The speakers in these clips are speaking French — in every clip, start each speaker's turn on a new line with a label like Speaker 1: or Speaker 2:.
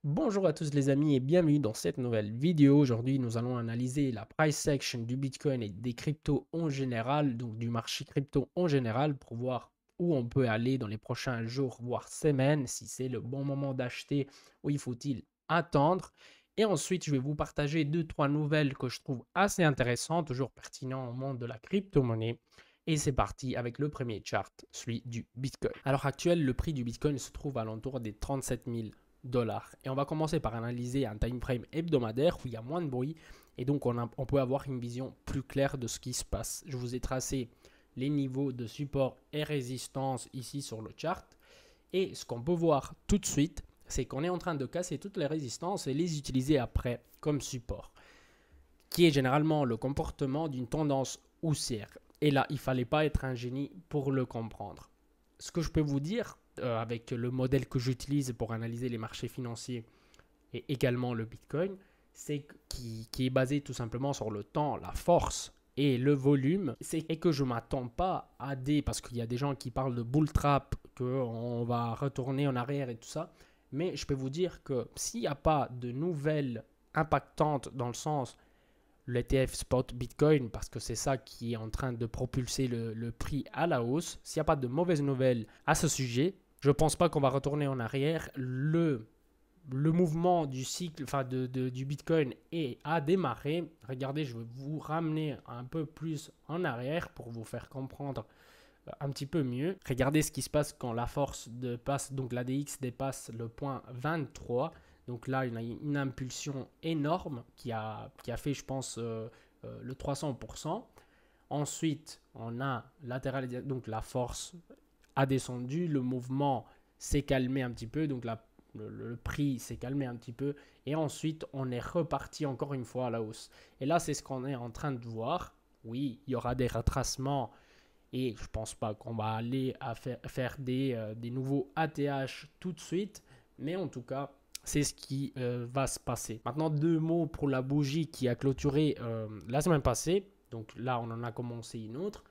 Speaker 1: Bonjour à tous les amis et bienvenue dans cette nouvelle vidéo. Aujourd'hui, nous allons analyser la price section du Bitcoin et des cryptos en général, donc du marché crypto en général, pour voir où on peut aller dans les prochains jours, voire semaines, si c'est le bon moment d'acheter ou il faut-il attendre. Et ensuite, je vais vous partager deux, trois nouvelles que je trouve assez intéressantes, toujours pertinentes au monde de la crypto-monnaie. Et c'est parti avec le premier chart, celui du Bitcoin. À l'heure actuelle, le prix du Bitcoin se trouve à l'entour des 37 000 dollars. Et on va commencer par analyser un time frame hebdomadaire où il y a moins de bruit et donc on peut avoir une vision plus claire de ce qui se passe. Je vous ai tracé les niveaux de support et résistance ici sur le chart et ce qu'on peut voir tout de suite, c'est qu'on est en train de casser toutes les résistances et les utiliser après comme support, qui est généralement le comportement d'une tendance haussière. Et là, il ne fallait pas être un génie pour le comprendre. Ce que je peux vous dire, avec le modèle que j'utilise pour analyser les marchés financiers et également le Bitcoin, c'est qui est basé tout simplement sur le temps, la force et le volume, c'est que je ne m'attends pas à parce qu'il y a des gens qui parlent de bull trap, qu'on va retourner en arrière et tout ça, mais je peux vous dire que s'il n'y a pas de nouvelles impactantes dans le sens l'ETF spot Bitcoin, parce que c'est ça qui est en train de propulser le prix à la hausse. S'il n'y a pas de mauvaises nouvelles à ce sujet, je ne pense pas qu'on va retourner en arrière. Le mouvement du cycle, du Bitcoin a démarré. Regardez, je vais vous ramener un peu plus en arrière pour vous faire comprendre un petit peu mieux. Regardez ce qui se passe quand la force passe, donc l'ADX dépasse le point 23. Donc là, il y a une impulsion énorme qui a fait, je pense, le 300%. Ensuite, on a latéralisation, donc la force a descendu, le mouvement s'est calmé un petit peu, donc le prix s'est calmé un petit peu, et ensuite on est reparti encore une fois à la hausse. Et là, c'est ce qu'on est en train de voir. Oui, il y aura des retracements et je ne pense pas qu'on va aller faire des nouveaux ATH tout de suite, mais en tout cas, c'est ce qui va se passer. Maintenant, deux mots pour la bougie qui a clôturé la semaine passée. Donc là, on en a commencé une autre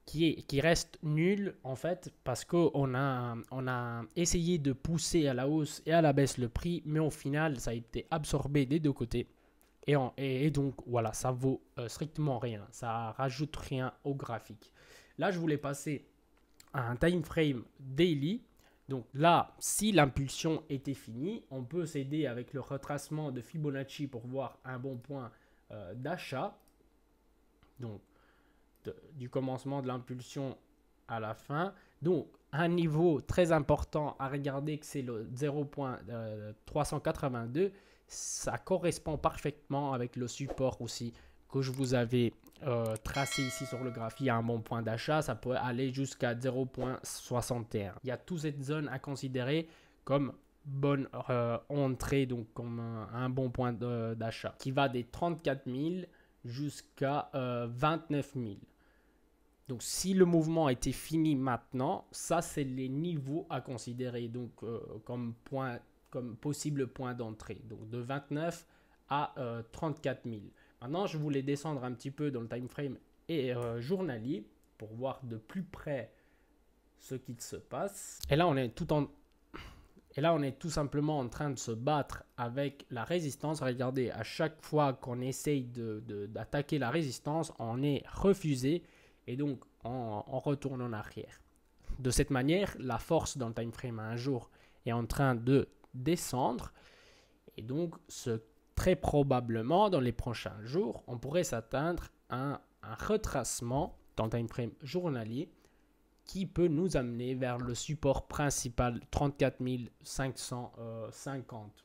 Speaker 1: qui reste nulle en fait parce qu'on a essayé de pousser à la hausse et à la baisse le prix, mais au final, ça a été absorbé des deux côtés. Et donc, voilà, ça vaut strictement rien. Ça rajoute rien au graphique. Là, je voulais passer à un time frame daily. Donc là, si l'impulsion était finie, on peut s'aider avec le retracement de Fibonacci pour voir un bon point d'achat. Donc, du commencement de l'impulsion à la fin. Donc, un niveau très important à regarder, que c'est le 0.382. Ça correspond parfaitement avec le support aussi que je vous avais tracé ici sur le graphique. Il y a un bon point d'achat, ça peut aller jusqu'à 0.61. Il y a toute cette zone à considérer comme bonne entrée, donc comme un bon point d'achat, qui va des 34 000 jusqu'à 29 000. Donc, si le mouvement était fini maintenant, ça, c'est les niveaux à considérer donc, comme possible point d'entrée. Donc, de 29 à 34 000. Maintenant, je voulais descendre un petit peu dans le time frame et journalier pour voir de plus près ce qu'il se passe. Et là, on est tout simplement en train de se battre avec la résistance. Regardez, à chaque fois qu'on essaye d'attaquer la résistance, on est refusé. Et donc, on retourne en arrière. De cette manière, la force dans le time frame à un jour est en train de descendre. Et donc, très probablement, dans les prochains jours, on pourrait s'atteindre à un retracement dans le time frame journalier qui peut nous amener vers le support principal 34 550.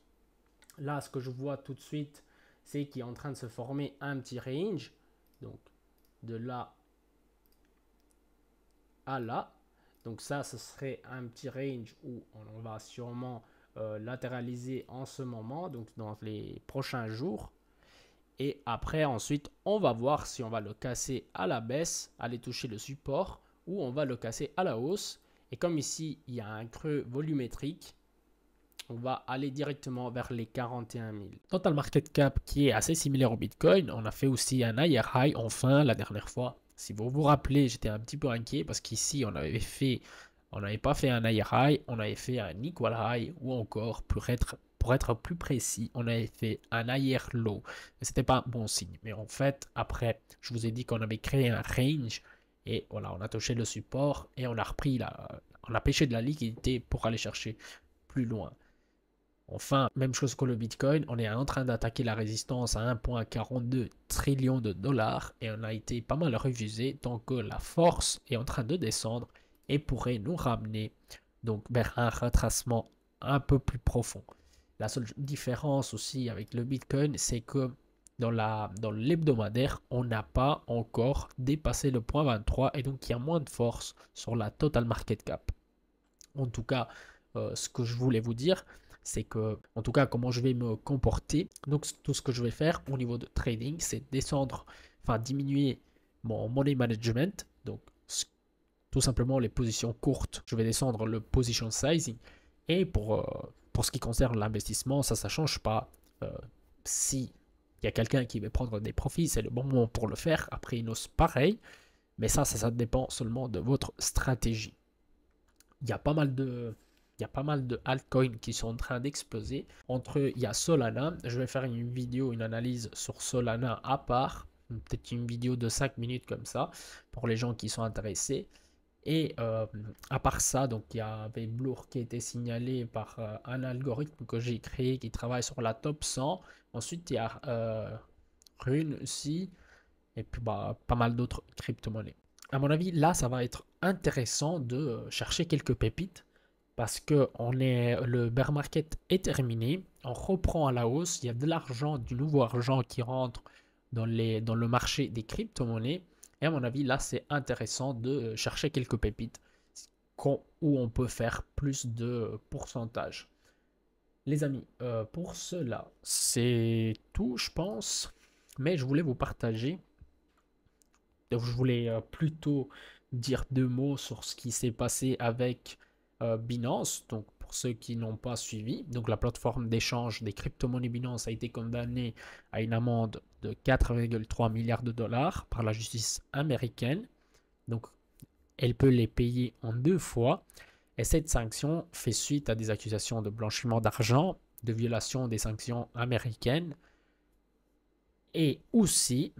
Speaker 1: Là, ce que je vois tout de suite, c'est qu'il est en train de se former un petit range. Donc, de là à là. Donc ça, ce serait un petit range où on va sûrement latéraliser en ce moment, donc dans les prochains jours. Et après, ensuite, on va voir si on va le casser à la baisse, aller toucher le support, ou on va le casser à la hausse. Et comme ici, il y a un creux volumétrique, on va aller directement vers les 41 000. Total market cap qui est assez similaire au Bitcoin, on a fait aussi un higher high enfin la dernière fois. Si vous vous rappelez, j'étais un petit peu inquiet parce qu'ici on n'avait pas fait un higher high, on avait fait un equal high ou encore pour être pour être plus précis, on avait fait un higher low. C'était pas un bon signe. Mais en fait, après, je vous ai dit qu'on avait créé un range. Et voilà, on a touché le support et on a repris on a pêché de la liquidité pour aller chercher plus loin. Enfin, même chose que le Bitcoin, on est en train d'attaquer la résistance à 1,42 trillion de dollars et on a été pas mal refusé tant que la force est en train de descendre et pourrait nous ramener donc vers un retracement un peu plus profond. La seule différence aussi avec le Bitcoin, c'est que dans l'hebdomadaire, on n'a pas encore dépassé le point 23 et donc il y a moins de force sur la total market cap. En tout cas, ce que je voulais vous dire, c'est que, en tout cas, comment je vais me comporter. Donc, tout ce que je vais faire au niveau de trading, c'est descendre, enfin, diminuer mon money management. Donc, tout simplement les positions courtes. Je vais descendre le position sizing. Et pour ce qui concerne l'investissement, ça ne change pas. Si il y a quelqu'un qui veut prendre des profits, c'est le bon moment pour le faire. Après, une hausse pareil. Mais ça dépend seulement de votre stratégie. Il y a pas mal de altcoins qui sont en train d'exploser. Entre eux, il y a Solana. Je vais faire une vidéo, une analyse sur Solana à part. Peut-être une vidéo de 5 minutes comme ça pour les gens qui sont intéressés. Et à part ça, donc il y avait Blur qui a été signalé par un algorithme que j'ai créé qui travaille sur la top 100. Ensuite, il y a Rune aussi. Et puis pas mal d'autres crypto-monnaies. À mon avis, là, ça va être intéressant de chercher quelques pépites parce que le bear market est terminé, on reprend à la hausse, il y a de l'argent, du nouveau argent qui rentre dans le marché des crypto-monnaies. Et à mon avis, là, c'est intéressant de chercher quelques pépites où on peut faire plus de pourcentage. Les amis, pour cela, c'est tout, je pense. Mais je voulais vous partager. Je voulais plutôt dire 2 mots sur ce qui s'est passé avec Binance. Donc, pour ceux qui n'ont pas suivi, donc la plateforme d'échange des crypto-monnaies Binance a été condamnée à une amende de 4,3 milliards de dollars par la justice américaine. Donc, elle peut les payer en 2 fois. Et cette sanction fait suite à des accusations de blanchiment d'argent, de violation des sanctions américaines et aussi,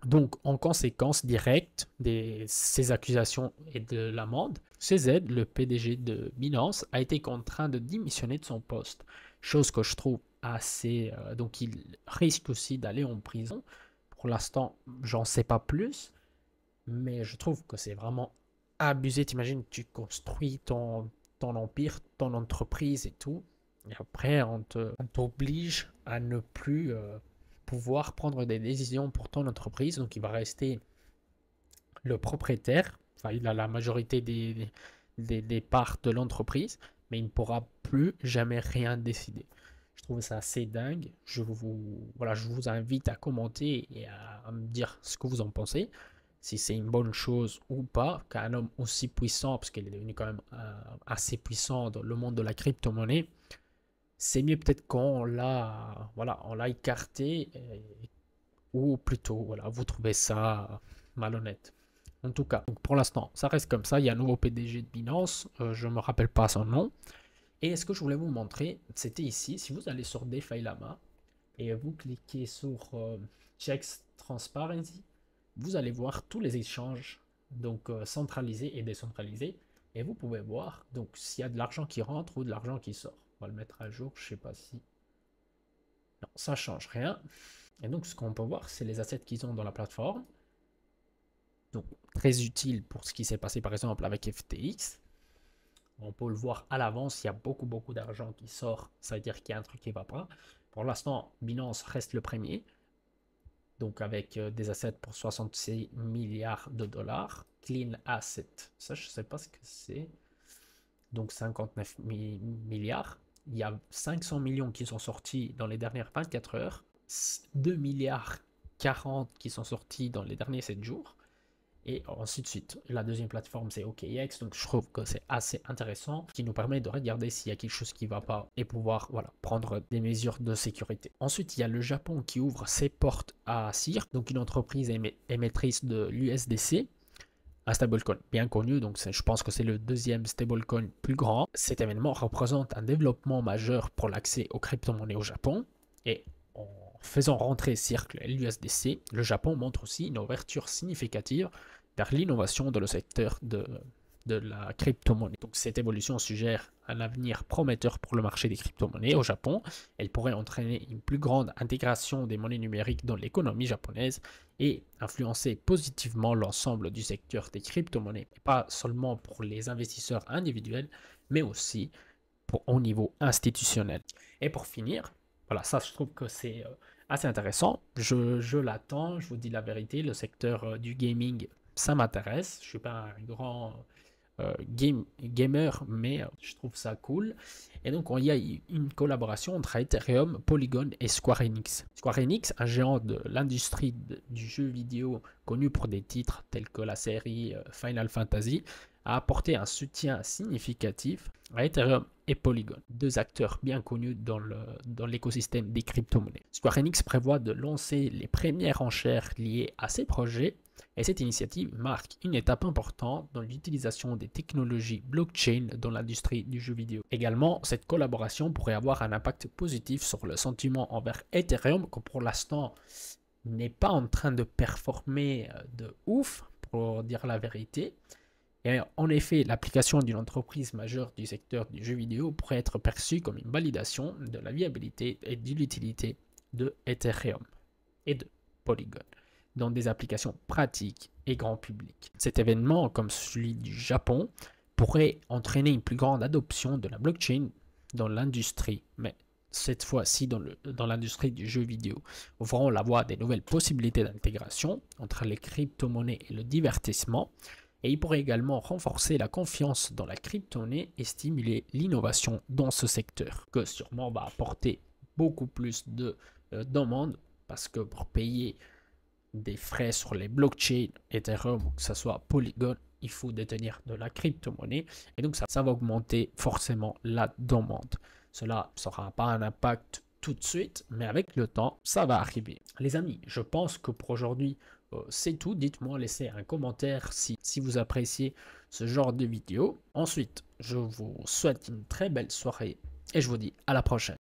Speaker 1: donc en conséquence directe de ces accusations et de l'amende, CZ, le PDG de Binance, a été contraint de démissionner de son poste. Chose que je trouve assez... donc il risque aussi d'aller en prison. Pour l'instant, j'en sais pas plus. Mais je trouve que c'est vraiment abusé. T'imagines, tu construis ton empire, ton entreprise et tout. Et après, on t'oblige à ne plus pouvoir prendre des décisions pour ton entreprise. Donc, il va rester le propriétaire. Enfin, il a la majorité des parts de l'entreprise. Mais il ne pourra plus jamais rien décider. Je trouve ça assez dingue. Voilà, je vous invite à commenter et à me dire ce que vous en pensez. Si c'est une bonne chose ou pas, qu'un homme aussi puissant, parce qu'il est devenu quand même assez puissant dans le monde de la crypto-monnaie, c'est mieux peut-être qu'on l'a écarté, ou plutôt, voilà, vous trouvez ça malhonnête. En tout cas, donc pour l'instant, ça reste comme ça. Il y a un nouveau PDG de Binance, je ne me rappelle pas son nom. Et ce que je voulais vous montrer, c'était ici, si vous allez sur DeFi Lama, et vous cliquez sur Checks Transparency, vous allez voir tous les échanges donc centralisés et décentralisés et vous pouvez voir donc s'il y a de l'argent qui rentre ou de l'argent qui sort. On va le mettre à jour, je sais pas si... Non, ça change rien. Et donc ce qu'on peut voir, c'est les assets qu'ils ont dans la plateforme. Donc très utile pour ce qui s'est passé par exemple avec FTX. On peut le voir à l'avance, il y a beaucoup d'argent qui sort, ça veut dire qu'il y a un truc qui ne va pas. Pour l'instant, Binance reste le premier. Donc avec des assets pour 66 milliards de dollars. Clean asset, ça je ne sais pas ce que c'est. Donc 59 milliards. Il y a 500 millions qui sont sortis dans les dernières 24 heures. 2 milliards 40 qui sont sortis dans les derniers 7 jours. Et ainsi de suite. La deuxième plateforme, c'est OKX. Donc, je trouve que c'est assez intéressant, qui nous permet de regarder s'il y a quelque chose qui ne va pas et pouvoir prendre des mesures de sécurité. Ensuite, il y a le Japon qui ouvre ses portes à CIR, donc une entreprise émettrice de l'USDC. un stablecoin bien connu, donc je pense que c'est le deuxième stablecoin plus grand. Cet événement représente un développement majeur pour l'accès aux crypto-monnaies au Japon. Et en faisant rentrer Circle et l'USDC, le Japon montre aussi une ouverture significative vers l'innovation dans le secteur de la crypto-monnaie. Donc cette évolution suggère un avenir prometteur pour le marché des crypto-monnaies au Japon. Elle pourrait entraîner une plus grande intégration des monnaies numériques dans l'économie japonaise et influencer positivement l'ensemble du secteur des crypto-monnaies, pas seulement pour les investisseurs individuels, mais aussi au niveau institutionnel. Et pour finir, voilà, ça je trouve que c'est assez intéressant. Je l'attends, je vous dis la vérité, le secteur du gaming, ça m'intéresse. Je ne suis pas un grand gamer, mais je trouve ça cool. Et donc, il y a une collaboration entre Ethereum, Polygon et Square Enix. Square Enix, un géant de l'industrie du jeu vidéo connu pour des titres tels que la série Final Fantasy, a apporté un soutien significatif à Ethereum et Polygon, deux acteurs bien connus dans l'écosystème des crypto-monnaies. Square Enix prévoit de lancer les premières enchères liées à ces projets et cette initiative marque une étape importante dans l'utilisation des technologies blockchain dans l'industrie du jeu vidéo. Également, cette collaboration pourrait avoir un impact positif sur le sentiment envers Ethereum, qui pour l'instant n'est pas en train de performer de ouf, pour dire la vérité. Et en effet, l'application d'une entreprise majeure du secteur du jeu vidéo pourrait être perçue comme une validation de la viabilité et de l'utilité de Ethereum et de Polygon dans des applications pratiques et grand public. Cet événement, comme celui du Japon, pourrait entraîner une plus grande adoption de la blockchain dans l'industrie, mais cette fois-ci dans l'industrie du jeu vidéo, ouvrant la voie à des nouvelles possibilités d'intégration entre les crypto-monnaies et le divertissement. Et il pourrait également renforcer la confiance dans la crypto-monnaie et stimuler l'innovation dans ce secteur, que sûrement va apporter beaucoup plus de demandes, parce que pour payer des frais sur les blockchains Ethereum ou que ce soit Polygon, il faut détenir de la crypto-monnaie et donc ça va augmenter forcément la demande. Cela ne sera pas un impact tout de suite, mais avec le temps, ça va arriver. Les amis, je pense que pour aujourd'hui, c'est tout. Dites-moi, laissez un commentaire si vous appréciez ce genre de vidéo. Ensuite, je vous souhaite une très belle soirée et je vous dis à la prochaine.